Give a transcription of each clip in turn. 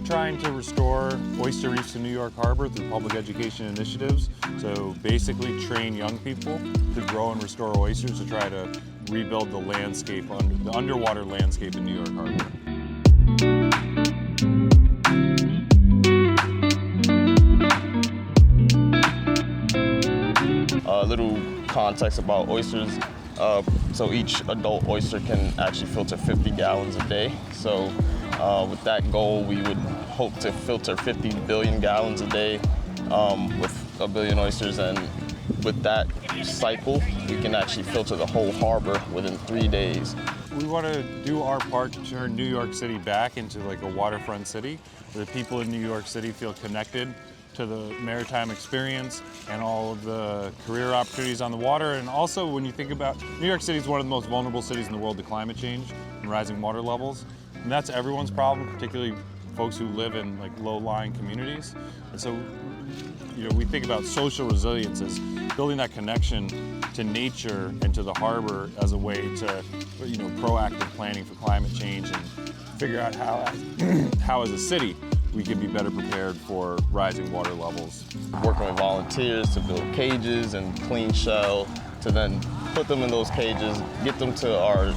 trying to restore oyster reefs in New York Harbor through public education initiatives. So basically train young people to grow and restore oysters to try to rebuild the landscape, the underwater landscape in New York Harbor. A little context about oysters. So each adult oyster can actually filter 50 gallons a day. So with that goal, we would hope to filter 50 billion gallons a day with a billion oysters. And with that cycle, we can actually filter the whole harbor within 3 days. We want to do our part to turn New York City back into like a waterfront city, where the people in New York City feel connected to the maritime experience and all of the career opportunities on the water. And also when you think about, New York City is one of the most vulnerable cities in the world to climate change and rising water levels. And that's everyone's problem, particularly folks who live in like low-lying communities. And so, we think about social resilience as building that connection to nature and to the harbor as a way to, proactive planning for climate change and figure out how as a city we can be better prepared for rising water levels. Working with volunteers to build cages and clean shell, to then put them in those cages, get them to our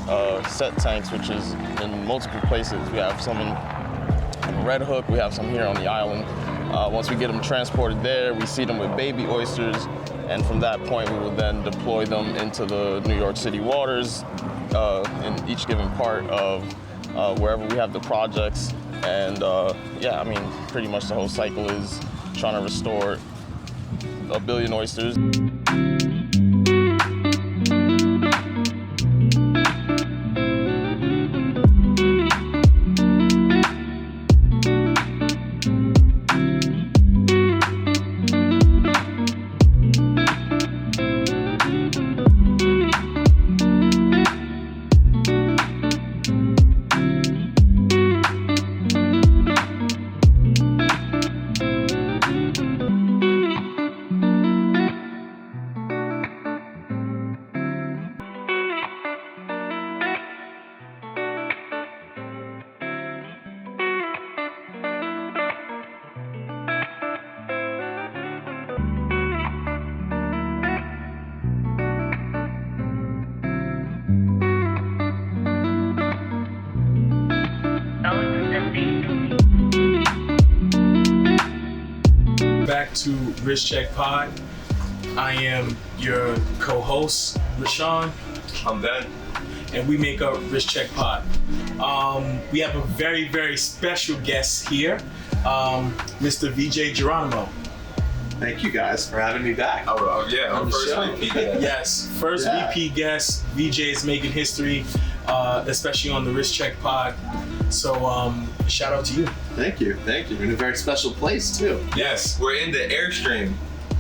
set tanks, which is in multiple places. We have some in Red Hook, we have some here on the island. Once we get them transported there, we seed them with baby oysters, and from that point we will then deploy them into the New York City waters in each given part of wherever we have the projects. And pretty much the whole cycle is trying to restore a billion oysters. Back to Risk Check Pod. I am your co-host, Rashawn. I'm Ben. And we make up Risk Check Pod. We have a very, very special guest here, Mr. VJ Geronimo. Thank you guys for having me back. Our first VP guest. Yes, first VP guest. VJ is making history, especially on the Risk Check Pod. So shout out to you. Thank you. In a very special place too. Yes, we're in the Airstream,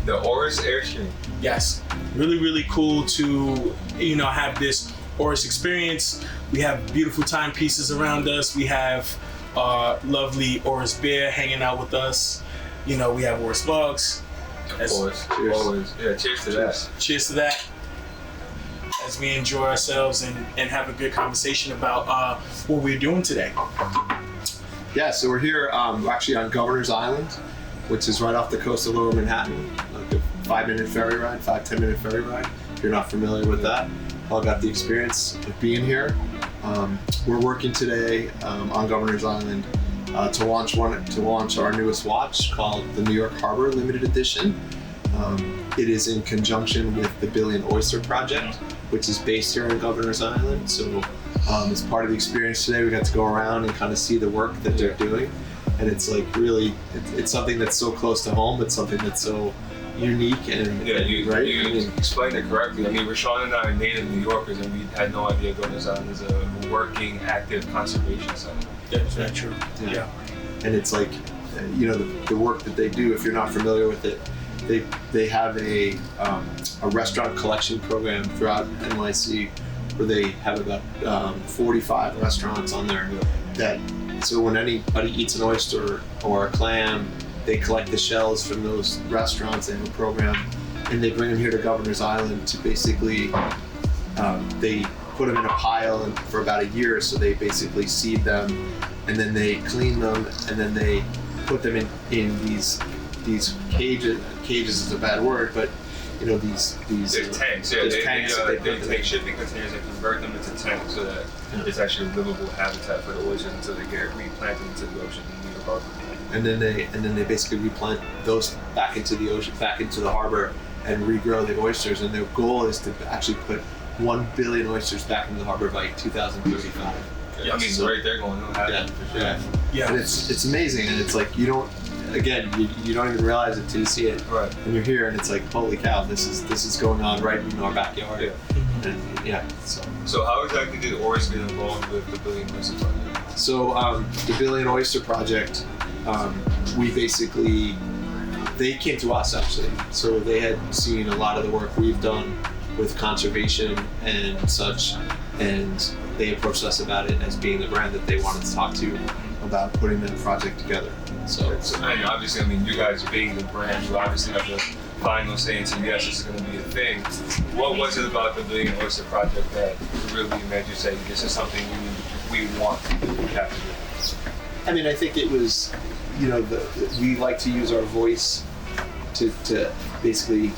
the Oris Airstream. Yes, really, really cool to have this Oris experience. We have beautiful timepieces around us. We have lovely Oris beer hanging out with us. We have Oris bugs. Of course. Cheers. Always. Yeah, cheers to that. Cheers to that. As we enjoy ourselves and have a good conversation about what we're doing today. Yeah, so we're here actually on Governor's Island, which is right off the coast of Lower Manhattan. Like a 5-10 minute ferry ride. If you're not familiar with that, all got the experience of being here. We're working today on Governor's Island to launch our newest watch called the New York Harbor Limited Edition. It is in conjunction with the Billion Oyster Project, which is based here on Governor's Island. So as part of the experience today, we got to go around and kind of see the work that they're doing. And it's like really, it's something that's so close to home, but something that's so unique and right? You explained it correctly. I mean, Rashawn and I are native New Yorkers, and we had no idea Governor's Island is a working, active conservation center. That's very true. Yeah. And it's like, the work that they do, if you're not familiar with it, they have a restaurant collection program throughout NYC where they have about 45 restaurants on there so when anybody eats an oyster or a clam, they collect the shells from those restaurants. They have a program and they bring them here to Governor's Island to basically, they put them in a pile and for about a year. So they basically seed them, and then they clean them, and then they put them in these cages. Cages is a bad word, but you know these They're tanks. Yeah, these tanks that they take shipping containers and convert them into tanks so that it's actually a livable habitat for the oysters until they get replanted into the ocean in New York Harbor. and then they basically replant those back into the ocean, back into the harbor, and regrow the oysters. And their goal is to actually put 1 billion oysters back into the harbor by 2035. Yeah, I mean, So- right there going, no habitat for sure. Yeah. And it's amazing, and it's like you don't even realize it till you see it. Right. And you're here, and it's like, holy cow, this is going on right in our backyard. Yeah. And yeah, So how exactly did Oris get involved with the Billion Oyster Project? so the Billion Oyster Project, we basically, they came to us actually. So they had seen a lot of the work we've done with conservation and such, and they approached us about it as being the brand that they wanted to talk to about putting that project together. So And obviously, I mean, you guys being the brand, you obviously have the final say and say, yes, this is going to be a thing. What was it about the Billion Oyster Project that really made you say, this is something we want to do, we have to do? I mean, I think it was, you know, we like to use our voice to basically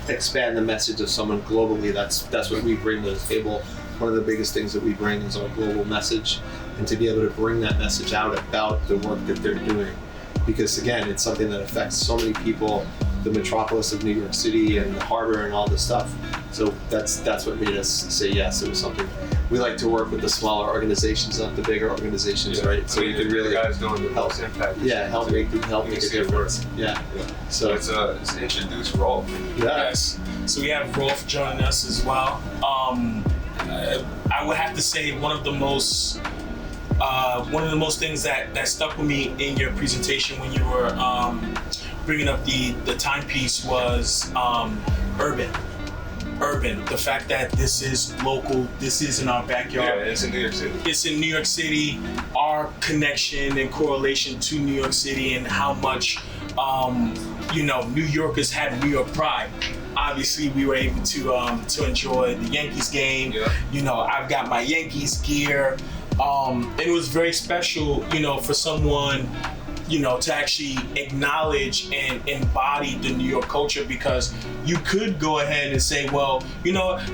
expand the message of someone globally. That's what we bring to the table. One of the biggest things that we bring is our global message, and to be able to bring that message out about the work that they're doing. Because again, it's something that affects so many people, the metropolis of New York City and the harbor and all this stuff. So that's what made us say yes. It was something we like to work with the smaller organizations, not the bigger organizations, right? So you could really guys doing the most impact. help make a difference. Yeah. So it's introduce Rolf. Yes. So we have Rolf joining us as well. I would have to say one of the most things that stuck with me in your presentation when you were bringing up the timepiece was urban. The fact that this is local, this is in our backyard. Yeah, it's in New York City. It's in New York City. Our connection and correlation to New York City and how much New Yorkers have New York pride. Obviously, we were able to enjoy the Yankees game. Yeah. You know, I've got my Yankees gear. It was very special, for someone, to actually acknowledge and embody the New York culture, because you could go ahead and say, well,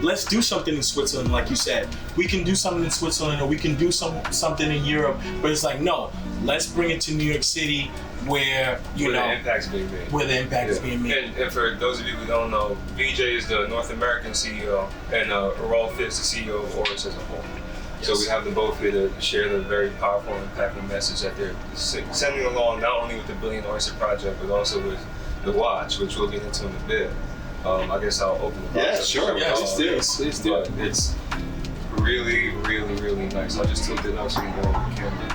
let's do something in Switzerland, like you said. We can do something in Switzerland, or we can do something in Europe, but it's like, no, let's bring it to New York City where, the impact's being made. Where the impact is being made. And for those of you who don't know, VJ is the North American CEO, and Rolf is the CEO of Oris as a whole. So we have them both here to share the very powerful and impactful message that they're sending along, not only with the Billion Oyster Project, but also with the watch, which we'll get into in a bit. I guess I'll open the box. Yeah, sure. Yeah, please do. But it's really, really, really nice. I just tilted it up so you can go on the camera.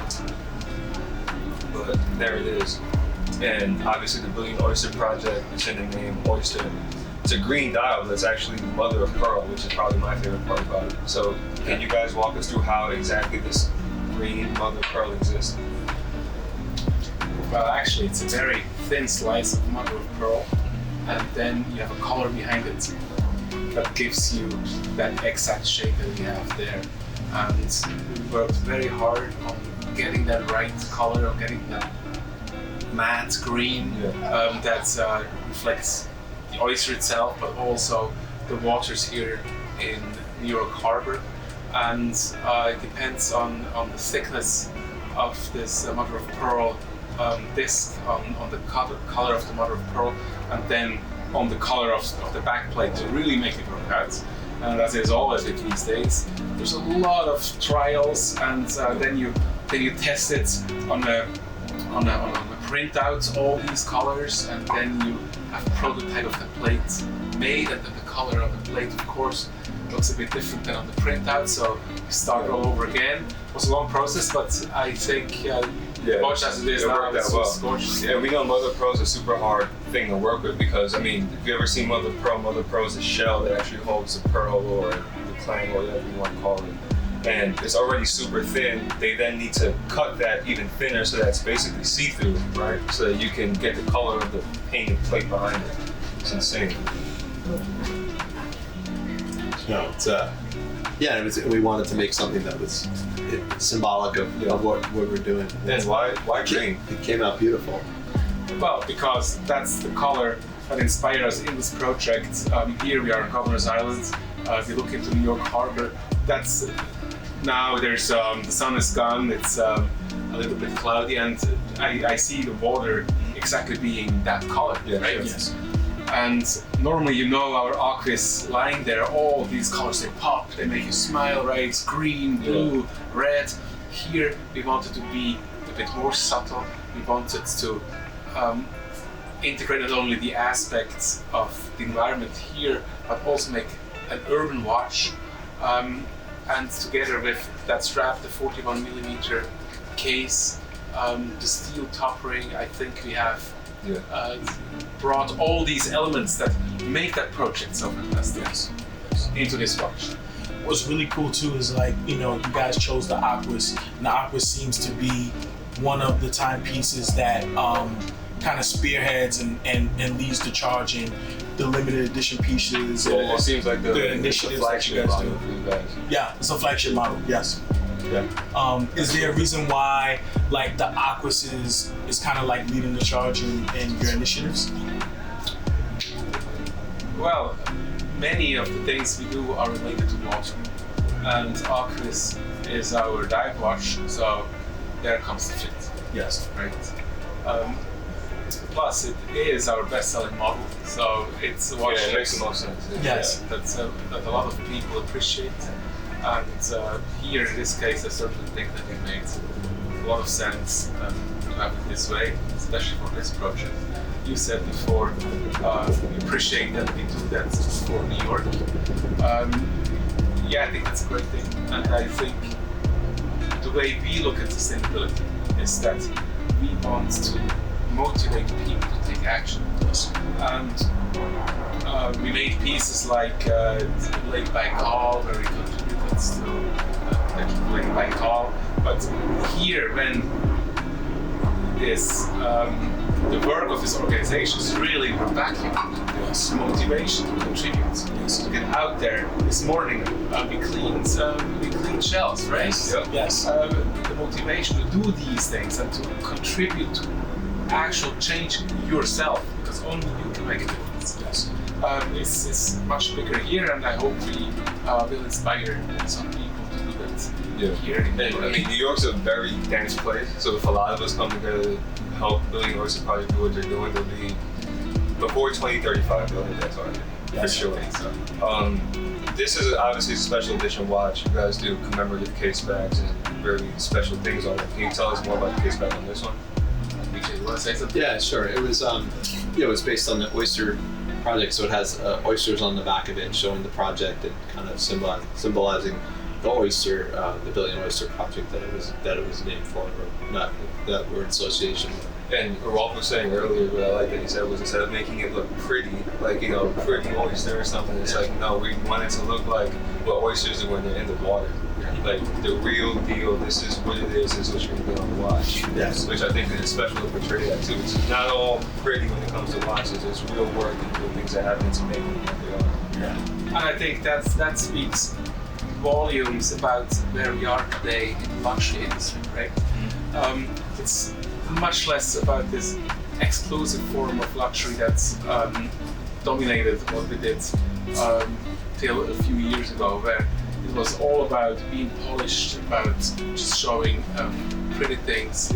But there it is. And obviously the Billion Oyster Project is in the name Oyster. It's a green dial that's actually mother of pearl, which is probably my favorite part about it. So can you guys walk us through how exactly this green mother of pearl exists? Well, actually, it's a very thin slice of mother of pearl, and then you have a color behind it that gives you that exact shape that we have there. And we worked very hard on getting that right color, of getting that matte green that reflects the oyster itself, but also the waters here in New York Harbor. And it depends on the thickness of this mother of pearl disc, on the color of the mother of pearl, and then on the color of the back plate to really make it work out. And as is always with these days, there's a lot of trials, and then you test it on a printout, all these colors, and then you have a prototype of the plate made, and then the color on the plate, of course, looks a bit different than on the printout, so you start all over again. It was a long process, but I think the watch as it is now, it's gorgeous. Yeah, we know mother of pearl is a super hard thing to work with, because, I mean, if you ever seen mother of pearl is a shell that actually holds the pearl or the clang or whatever you want to call it. And it's already super thin. They then need to cut that even thinner so that it's basically see-through, right? So that you can get the color of the painted plate behind it. It's insane. No, it's yeah, we wanted to make something that was symbolic of what we're doing. And why green? It came out beautiful. Well, because that's the color that inspired us in this project. Here we are on Governor's Island. We look into New York Harbor. That's now there's the sun is gone. It's a little bit cloudy, and I see the water exactly being that color, right? Yes. And normally, you know, our Aquis lying there, all these colors, they pop, they make you smile, right? It's green, blue, red. Here, we wanted to be a bit more subtle. We wanted to integrate not only the aspects of the environment here, but also make an urban watch. And together with that strap, the 41mm case, the steel top ring, I think we have brought all these elements that make that project so fantastic into this watch. What's really cool too is, like, you know, you guys chose the Aquis, and the Aquis seems to be one of the timepieces that kind of spearheads and leads the charge in the limited edition pieces or It seems like the initiatives that flagship you guys model do. for you guys. Yeah, it's a flagship model. Yes. Yeah. Is there a reason why, like, the Aquis is kind of like leading the charge in your initiatives? Well, many of the things we do are related to water, and Aquis is our dive watch, so there comes the fit. Yes. Right. Plus, it is our best-selling model, so it's a watch. Yeah, it makes the most sense. Yes. That a lot of people appreciate, and here in this case, I certainly think that it makes a lot of sense to have it this way, especially for this project. You said before, we appreciate that we do that for New York. Yeah, I think that's a great thing, and I think the way we look at sustainability is that we want to motivate people to take action. And we made pieces like Lake Baikal, where we contributed to Lake Baikal. But here, when the work of this organization is really we're backing the motivation to contribute, to get out there. This morning we cleaned shells, right? Yes. The motivation to do these things and to contribute to actual change yourself, because only you can make a difference. Yes. It's much bigger here, and I hope we will inspire some people to do that here. And I mean, New York's a very dense place, so if a lot of us come together to help Billion Oyster Project do what they're doing, they'll be before 2035. They'll hit that target for sure. This is obviously a special edition watch. You guys do commemorative case bags and very special things on it. Can you tell us more about the case bag on this one? BJ, you want to say something? Yeah, sure. It was it was based on the Oyster Project, so it has oysters on the back of it, showing the project and kind of symbolizing the oyster, the Billion Oyster Project that it was named for, or not that we're in association with. And Rolf was saying earlier, what I like that he said was, instead of making it look pretty, like, you know, pretty oyster or something, it's like, no, we want it to look like what oysters do when they're in the water. Like, the real deal, this is what it is what you're gonna get on the watch. Yes. Which I think is special to portray that too. It's not all pretty when it comes to watches, it's real work and real things that happen to make them what they are. And I think that speaks volumes about where we are today in the luxury industry, right? It's much less about this exclusive form of luxury that's dominated what we did till a few years ago, where it was all about being polished, about just showing pretty things.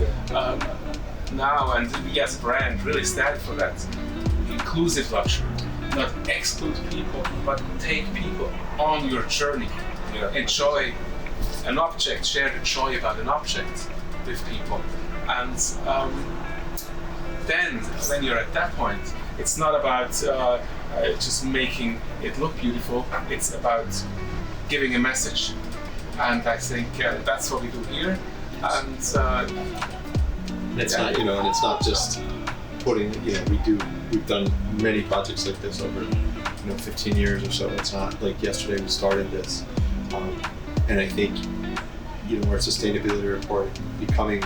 Now, and we as a brand really stand for that inclusive luxury, not exclude people, but take people on your journey. Enjoy an object, share the joy about an object with people. And then, when you're at that point, it's not about just making it look beautiful, it's about giving a message. And I think that's what we do here. And it's not, and it's not just putting, we've done many projects like this over, 15 years or so. It's not like yesterday we started this. And I think, our sustainability report becoming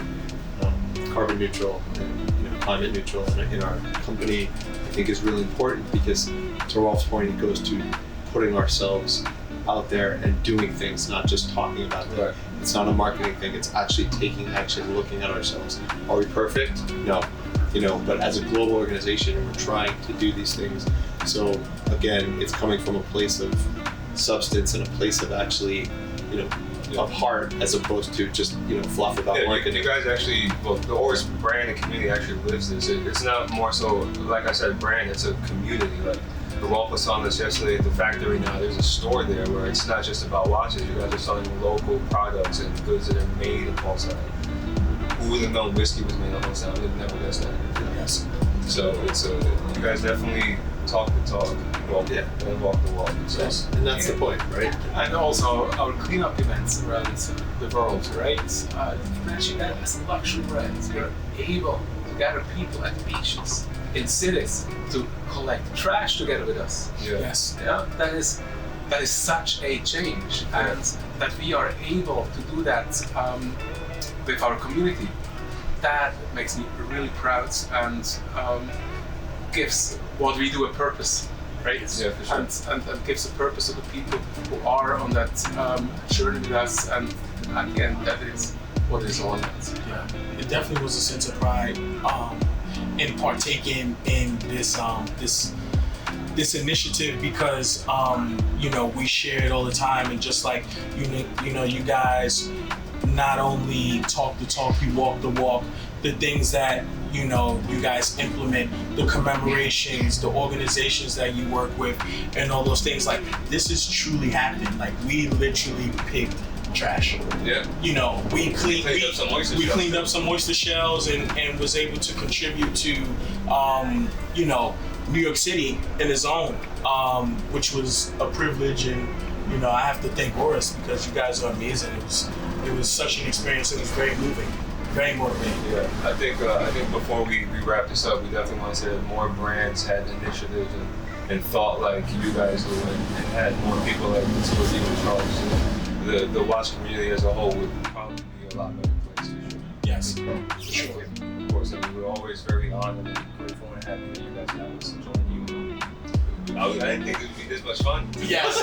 carbon neutral and climate neutral in our company, I think is really important, because to Rolf's point, it goes to putting ourselves out there and doing things, not just talking about them. Right. It's not a marketing thing. It's actually taking action, looking at ourselves. Are we perfect? No. But as a global organization, we're trying to do these things. So again, it's coming from a place of substance and a place of actually, of heart, as opposed to just fluff about marketing. You guys actually, the Oris brand and community actually lives this. It's not more so, like I said, brand. It's a community. Like Rolf saw this yesterday at the factory. Now there's a store there where it's not just about watches. You guys are selling local products and goods that are made in Holstein. Who would have known whiskey was made in Holstein? I would have never guessed that. Yes. So you guys definitely talk the talk, and walk the walk. So. Yes. And that's the point, right? And also our cleanup events around the world, right? Imagine that as a luxury brand. We're able to gather people at beaches, in cities, to collect trash together with us. Yeah. Yes. Yeah, that is such a change, and that we are able to do that with our community. That makes me really proud and gives what we do a purpose, right? Yeah, for sure. And gives a purpose to the people who are on that journey with us, and at the end, that is what it's all about. Yeah, it definitely was a sense of pride in partaking in this this initiative, because we share it all the time, and just like you guys not only talk the talk, you walk the walk. The things that you guys implement, the commemorations, the organizations that you work with, and all those things, like this is truly happening. Like we literally picked trash. Yeah. We cleaned up shells. some oyster shells and was able to contribute to New York City in its own, which was a privilege. And I have to thank Oris, because you guys are amazing. It was such an experience. It was very moving, very motivating. Yeah, I think before we wrap this up, we definitely want to say that more brands had initiatives and thought like you guys do, and had more people like this was even Charles. The watch community as a whole would probably be a lot better place for sure. Yes, for sure. Of course, we're always very honored and grateful and happy that you guys have us to join you. I didn't think it would be this much fun. Yes.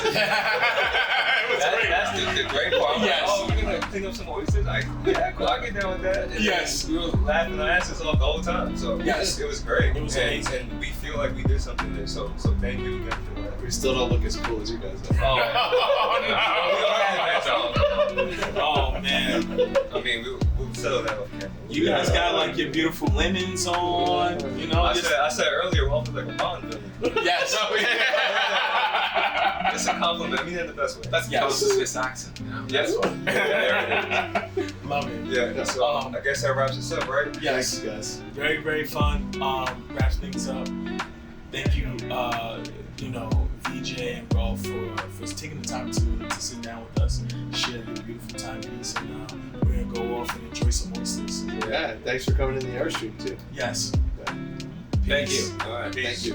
That's the great part. I'm Yes. like, oh, we're gonna clean up some oysters. Cool, I get down with that. And Yes. we were laughing our asses off the whole time. So Yes. it was great. It was amazing. And we feel like we did something there. So thank you again for that. We still don't look as cool as you guys do. Oh, Oh man. I mean, we'll settle that off camera. You guys got like your beautiful linens on, I said earlier, Rolf was like a Bond villain. Yes. It's a compliment. I mean that in the best way. That's because of the Swiss accent, Yes. Love it. Yeah. So I guess that wraps us up, right? Yes. Thanks, guys. Very, very fun. Wraps things up. Thank you, VJ and Rolf for taking the time to sit down with us, share your beautiful timepiece, and we're gonna go off and enjoy some oysters. Yeah, thanks for coming in the Airstream too. Yes. Yeah. Thank you. All right. Thank Peace. you.